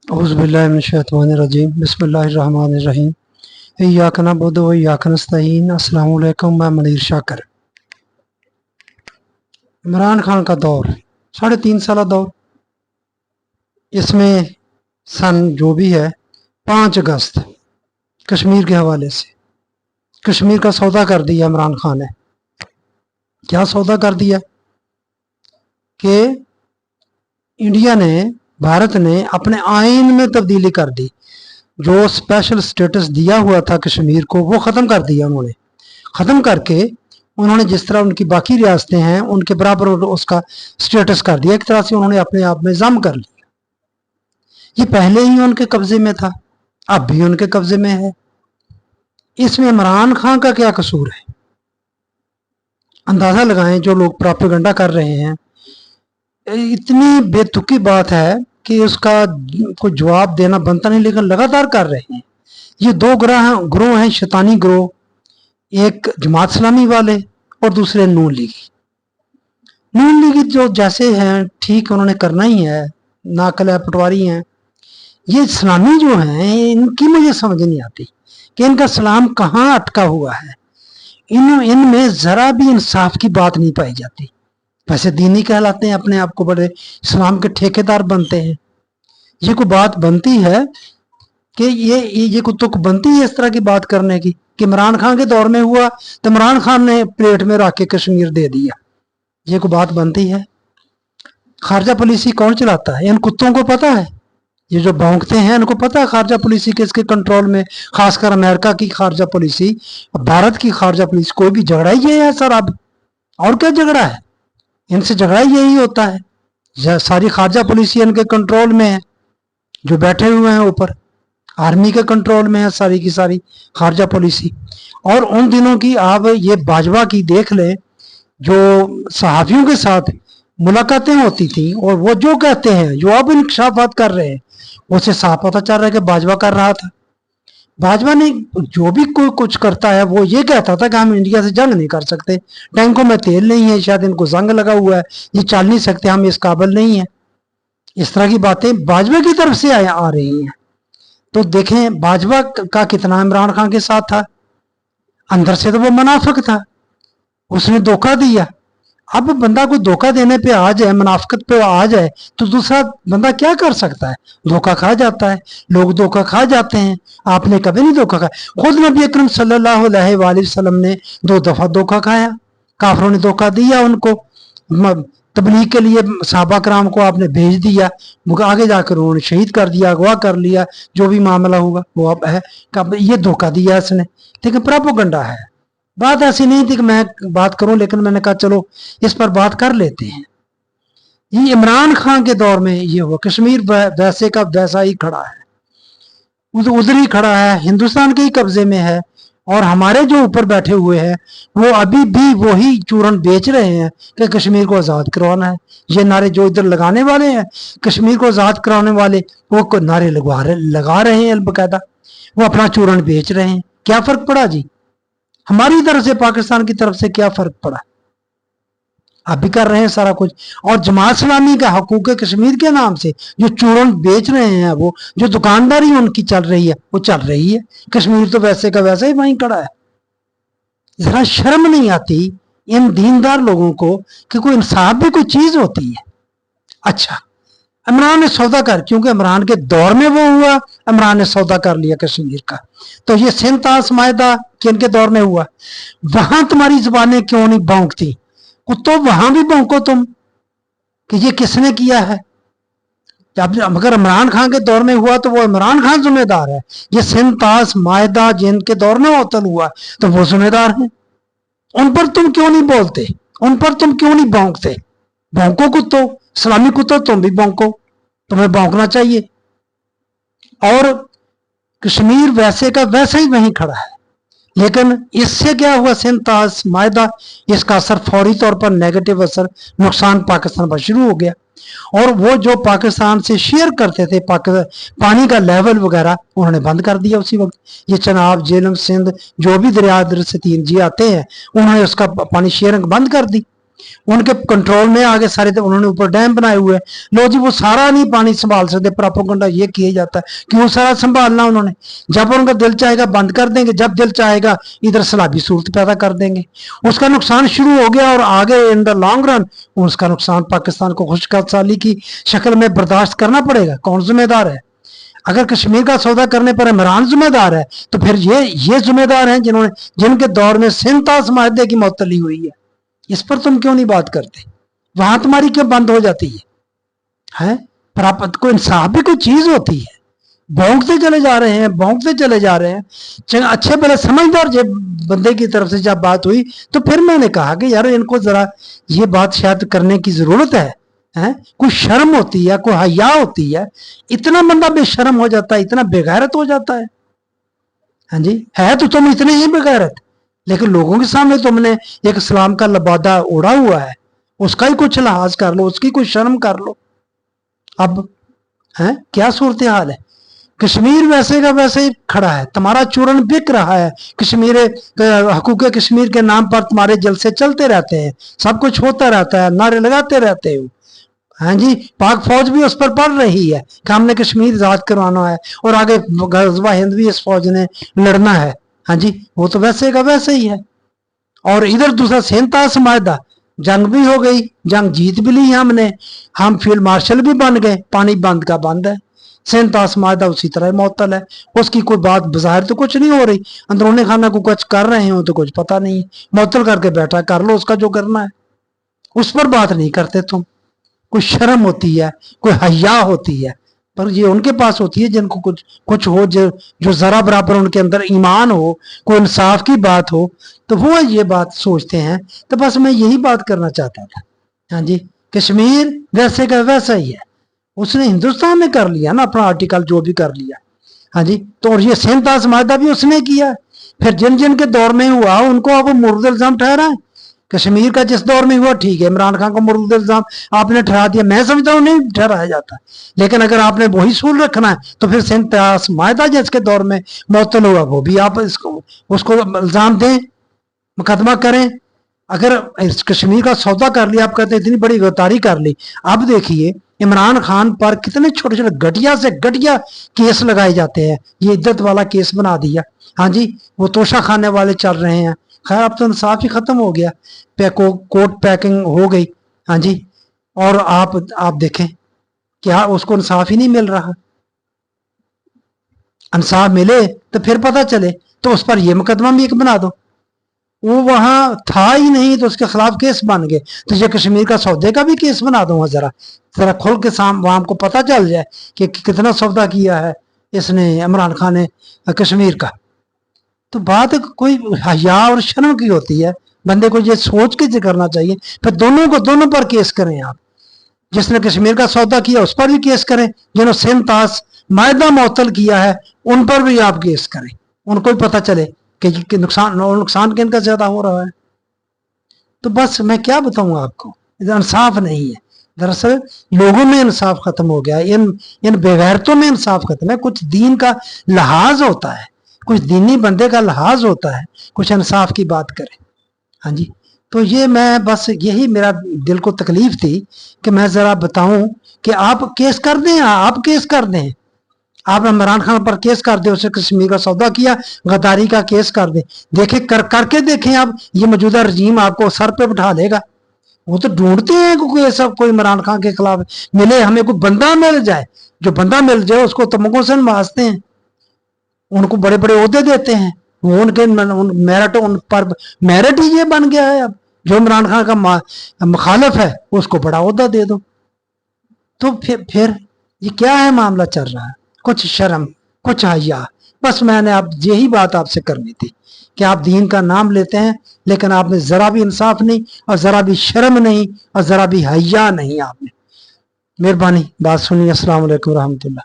औज़ुबिल्लाहिमिनश्शैतानिर्रजीम बिस्मिल्लाहिर्रहमानिर्रहीम इय्याका नअबुदु व इय्याका नस्तईन। अस्सलामु अलैकुम, मैं मुनीर शाकिर। इमरान खान का दौर 3.5 साल दौर, इसमें सन जो भी है 5 अगस्त कश्मीर के हवाले से कश्मीर का सौदा कर दिया इमरान खान ने। क्या सौदा कर दिया कि इंडिया ने, भारत ने अपने आइन में तब्दीली कर दी। जो स्पेशल स्टेटस दिया हुआ था कश्मीर को वो ख़त्म कर दिया उन्होंने। ख़त्म करके उन्होंने जिस तरह उनकी बाकी रियासतें हैं उनके बराबर उसका स्टेटस कर दिया। एक तरह से उन्होंने अपने आप में जम कर लिया। ये पहले ही उनके कब्जे में था, अब भी उनके कब्जे में है। इसमें इमरान खान का क्या कसूर है? अंदाज़ा लगाएं, जो लोग प्रोपेगेंडा कर रहे हैं। इतनी बेतुकी बात है कि उसका कोई जवाब देना बनता नहीं, लेकिन लगातार कर रहे हैं। ये 2 ग्रोह हैं, शैतानी ग्रोह। एक जमात इस्लामी वाले और दूसरे नून लीगी जो जैसे हैं ठीक उन्होंने करना ही है, नाकल है, पटवारी हैं। ये इस्लामी जो हैं इनकी मुझे समझ नहीं आती कि इनका सलाम कहाँ अटका हुआ है। इनमें ज़रा भी इंसाफ की बात नहीं पाई जाती। वैसे दीनी कहलाते हैं, अपने आप को बड़े इस्लाम के ठेकेदार बनते हैं। ये कोई बात बनती है कि ये कोई तुक बनती है इस तरह की बात करने की कि इमरान खान के दौर में हुआ तो इमरान खान ने प्लेट में रख के कश्मीर दे दिया? ये कोई बात बनती है? खारजा पॉलिसी कौन चलाता है? इन कुत्तों को पता है। ये जो भौंकते हैं इनको पता है खारजा पॉलिसी किसके कंट्रोल में, खासकर अमेरिका की खारजा पॉलिसी, भारत की खारजा पॉलिसी। कोई भी झगड़ा ही ये है सर। अब और क्या झगड़ा है? इनसे झगड़ा ही यही होता है। सारी खारजा पॉलिसी इनके कंट्रोल में है, जो बैठे हुए हैं ऊपर आर्मी के कंट्रोल में है सारी की सारी खारजा पॉलिसी। और उन दिनों की आप ये बाजवा की देख ले, जो सहाफियों के साथ मुलाकातें होती थी और वो जो कहते हैं, जो अब इंकशाफात कर रहे हैं, उससे साफ पता चल रहा है कि बाजवा कर रहा था। बाजवा ने जो भी कोई कुछ करता है वो ये कहता था कि हम इंडिया से जंग नहीं कर सकते, टैंकों में तेल नहीं है, शायद इनको जंग लगा हुआ है, ये चल नहीं सकते, हम इस काबिल नहीं है। इस तरह की बातें बाजवा की तरफ से आ रही हैं। तो देखें बाजवा का कितना इमरान खान के साथ था। अंदर से तो वो मुनाफिक था, उसने धोखा दिया। अब बंदा कोई धोखा देने पे आ जाए, मुनाफिकत पे आ जाए, तो दूसरा बंदा क्या कर सकता है? धोखा खा जाता है। लोग धोखा खा जाते हैं। आपने कभी नहीं धोखा खाया? खुद नबी अकरम सल्लल्लाहु अलैहि वसल्लम ने 2 दफा धोखा खाया। काफिरों ने धोखा दिया उनको। तबलीग के लिए सहाबा कराम को आपने भेज दिया, आगे जाकर उन्होंने शहीद कर दिया, अगवा कर लिया। जो भी मामला होगा वो अब है, कब ये धोखा दिया इसने। लेकिन प्रोपेगेंडा है। बात ऐसी नहीं थी कि मैं बात करूं, लेकिन मैंने कहा चलो इस पर बात कर लेते हैं। ये इमरान खान के दौर में ये हुआ। कश्मीर वैसे का वैसा ही खड़ा है, उधर ही खड़ा है, हिंदुस्तान के ही कब्जे में है। और हमारे जो ऊपर बैठे हुए हैं वो अभी भी वही चूरन बेच रहे हैं कि कश्मीर को आज़ाद करवाना है। ये नारे जो इधर लगाने वाले हैं, कश्मीर को आज़ाद कराने वाले, वो नारे लगा रहे हैं बाकायदा। वो अपना चूरन बेच रहे हैं। क्या फ़र्क पड़ा जी? हमारी तरफ से, पाकिस्तान की तरफ से क्या फ़र्क पड़ा? आप भी कर रहे हैं सारा कुछ। और जमात इस्लामी का हकूक़ कश्मीर के नाम से जो चूरन बेच रहे हैं, वो जो दुकानदारी उनकी चल रही है वो चल रही है। कश्मीर तो वैसे का वैसे ही वहीं खड़ा है। जरा शर्म नहीं आती इन दीनदार लोगों को कि कोई इंसाफ भी कोई चीज होती है? अच्छा, इमरान ने सौदा कर, क्योंकि इमरान के दौर में वो हुआ, इमरान ने सौदा कर लिया कश्मीर का। तो ये सिंध तास मायदा किनके दौर में हुआ? वहां तुम्हारी जुबानें क्यों नहीं भौंकती? कुत्तों, वहां भी भौंको तुम कि ये किसने किया है। जब अगर इमरान खान के दौर में हुआ तो वो इमरान खान जिम्मेदार है। ये सिंध तास मायदा जिनके दौर में होतल हुआ तो वो जिम्मेदार है। उन पर तुम क्यों नहीं बोलते? उन पर तुम क्यों नहीं भौंकते? भौंको कुत्तों, इस्लामी कुत्तों, तुम भी भौंको, तुम्हें भौंकना चाहिए। और कश्मीर वैसे का वैसा ही वहीं खड़ा है। लेकिन इससे क्या हुआ? सिंध तास मायदा, इसका असर फौरी तौर पर नेगेटिव असर, नुकसान पाकिस्तान पर शुरू हो गया। और वो जो पाकिस्तान से शेयर करते थे पानी का लेवल वगैरह, उन्होंने बंद कर दिया उसी वक्त। ये चनाब, झेलम, सिंध, जो भी दरिया इधर से 3 जी आते हैं, उन्होंने उसका पानी शेयरिंग बंद कर दी। उनके कंट्रोल में आगे सारे, तो उन्होंने ऊपर डैम बनाए हुए हैं। लो जी, वो सारा नहीं पानी संभाल सकते, प्रोपेगेंडा ये किया जाता है कि वो सारा संभालना उन्होंने। जब उनका दिल चाहेगा बंद कर देंगे, जब दिल चाहेगा इधर सलाबी सूरत पैदा कर देंगे। उसका नुकसान शुरू हो गया और आगे इन द लॉन्ग रन उसका नुकसान पाकिस्तान को खुशहाली की शक्ल में बर्दाश्त करना पड़ेगा। कौन जिम्मेदार है? अगर कश्मीर का सौदा करने पर इमरान जिम्मेदार है, तो फिर ये जिम्मेदार हैं जिनके दौर में सिंतास माहदे की मौतली हुई है। इस पर तुम क्यों नहीं बात करते? वहां तुम्हारी क्यों बंद हो जाती है? प्राप्त को इंसाफ भी कोई चीज होती है। भौंकते चले जा रहे हैं, भौंकते चले जा रहे हैं। अच्छे भले समझदार जब बंदे की तरफ से जब बात हुई, तो फिर मैंने कहा कि यार इनको जरा ये बात शायद करने की जरूरत है। कोई शर्म होती है, कोई हया होती है। इतना बंदा बेशर्म हो जाता है, इतना बेगैरत हो जाता है। हाँ जी, है तो तुम इतने ही बेगैरत, लेकिन लोगों के सामने तुमने एक इस्लाम का लबादा ओढ़ा हुआ है। उसका ही कुछ लिहाज कर लो, उसकी कुछ शर्म कर लो। अब क्या सूरत हाल है? कश्मीर वैसे का वैसे ही खड़ा है, तुम्हारा चूरन बिक रहा है। कश्मीर हकूक कश्मीर के नाम पर तुम्हारे जलसे चलते रहते हैं, सब कुछ होता रहता है, नारे लगाते रहते हो। हाँ जी, पाक फौज भी उस पर पड़ रही है कि हमने कश्मीर आजाद करवाना है और आगे गज़वा हिंद भी इस फौज ने लड़ना है। हाँ जी, वो तो वैसे का वैसे ही है। और इधर दूसरा सिंतास माहदा, जंग भी हो गई, जंग जीत भी ली हमने, हम फील्ड मार्शल भी बन गए, पानी बंद का बंद है। सिंतास माहदा उसी तरह मौतल है, उसकी कोई बात बाहर तो कुछ नहीं हो रही, अंदरूनी खाना को कुछ कर रहे हो तो कुछ पता नहीं। मौतल करके बैठा, कर लो उसका जो करना है, उस पर बात नहीं करते तुम। कोई शर्म होती है, कोई हया होती है, पर ये उनके पास होती है जिनको कुछ हो, जो जरा बराबर उनके अंदर ईमान हो, कोई इंसाफ की बात हो, तो वो ये बात सोचते हैं। तो बस मैं यही बात करना चाहता था। हाँ जी, कश्मीर वैसे का वैसा ही है, उसने हिंदुस्तान ने कर लिया ना अपना आर्टिकल जो भी कर लिया। हाँ जी, तो और ये सिंतास माहदा भी उसने किया। फिर जिन जिन के दौर में हुआ उनको अब मुर्द इल्जाम ठहरा। कश्मीर का जिस दौर में हुआ ठीक है, इमरान खान को मुर्द इल्जाम आपने ठहरा दिया, मैं समझता हूँ नहीं ठहराया जाता। लेकिन अगर आपने वही सूल रखना है तो फिर सिंतास माहदा जिसके दौर में मौतल हुआ वो भी आप उसको इल्जाम दें, मुकदमा करें। अगर कश्मीर का सौदा कर लिया, आप कहते हैं इतनी बड़ी गद्दारी कर ली, अब देखिए इमरान खान पर कितने छोटे छोटे घटिया से घटिया केस लगाए जाते हैं। ये इद्दत वाला केस बना दिया। हाँ जी, वो तोशा खाने वाले चल रहे हैं। खैर अब तो इंसाफ ही खत्म हो गया, कोर्ट पैकिंग हो गई। हाँ जी, और आप देखें क्या उसको इंसाफ ही नहीं मिल रहा। इंसाफ मिले तो फिर पता चले, तो उस पर यह मुकदमा भी एक बना दो। वो वहां था ही नहीं तो उसके खिलाफ केस बन गए, तो ये कश्मीर का सौदे का भी केस बना दूंगा। जरा खुल के सामने हमको पता चल जाए कि कितना सौदा किया है इसने, इमरान खान ने कश्मीर का। तो बात कोई हया और शर्म की होती है, बंदे को ये सोच के करना चाहिए। फिर दोनों पर केस करें आप। जिसने कश्मीर का सौदा किया उस पर भी केस करें, जिन्होंने सिंतास माहदा मौतल किया है उन पर भी आप केस करें। उनको भी पता चले कि नुकसान किनका ज्यादा हो रहा है। तो बस मैं क्या बताऊं आपको, इंसाफ नहीं है। दरअसल लोगों में इंसाफ खत्म हो गया, इन बेगैरतों में इंसाफ खत्म है। कुछ दीन का लिहाज होता है, कुछ दीनी बंदे का लिहाज होता है, कुछ इंसाफ की बात करें। हाँ जी, तो ये मैं बस यही मेरा दिल को तकलीफ थी कि मैं जरा बताऊं कि आप केस कर दें, आप केस कर दें, आप इमरान खान पर केस कर दे, उसे कश्मीर का सौदा किया, गद्दारी का केस कर दे, देखें करके देखें आप, ये मौजूदा रजीम आपको सर पे बिठा लेगा। वो तो ढूंढते हैं कोई ऐसा, कोई इमरान खान के खिलाफ मिले, हमें कोई बंदा मिल जाए, जो बंदा मिल जाए उसको तमगों से नवाजते हैं, उनको बड़े बड़े ओहदे देते हैं। वो उनके मेरिट, उन पर मेरिट ही ये बन गया है अब, जो इमरान खान का मुखालिफ है उसको बड़ा ओहदा दे दो। तो फिर ये क्या है मामला चल रहा है? कुछ शर्म, कुछ हया। बस मैंने आप यही बात आपसे करनी थी कि आप दीन का नाम लेते हैं लेकिन आप में जरा भी इंसाफ नहीं, और जरा भी शर्म नहीं, और जरा भी हया नहीं आप में। मेहरबानी, बात सुनिए। अस्सलाम वालेकुम रहमतुल्लाह।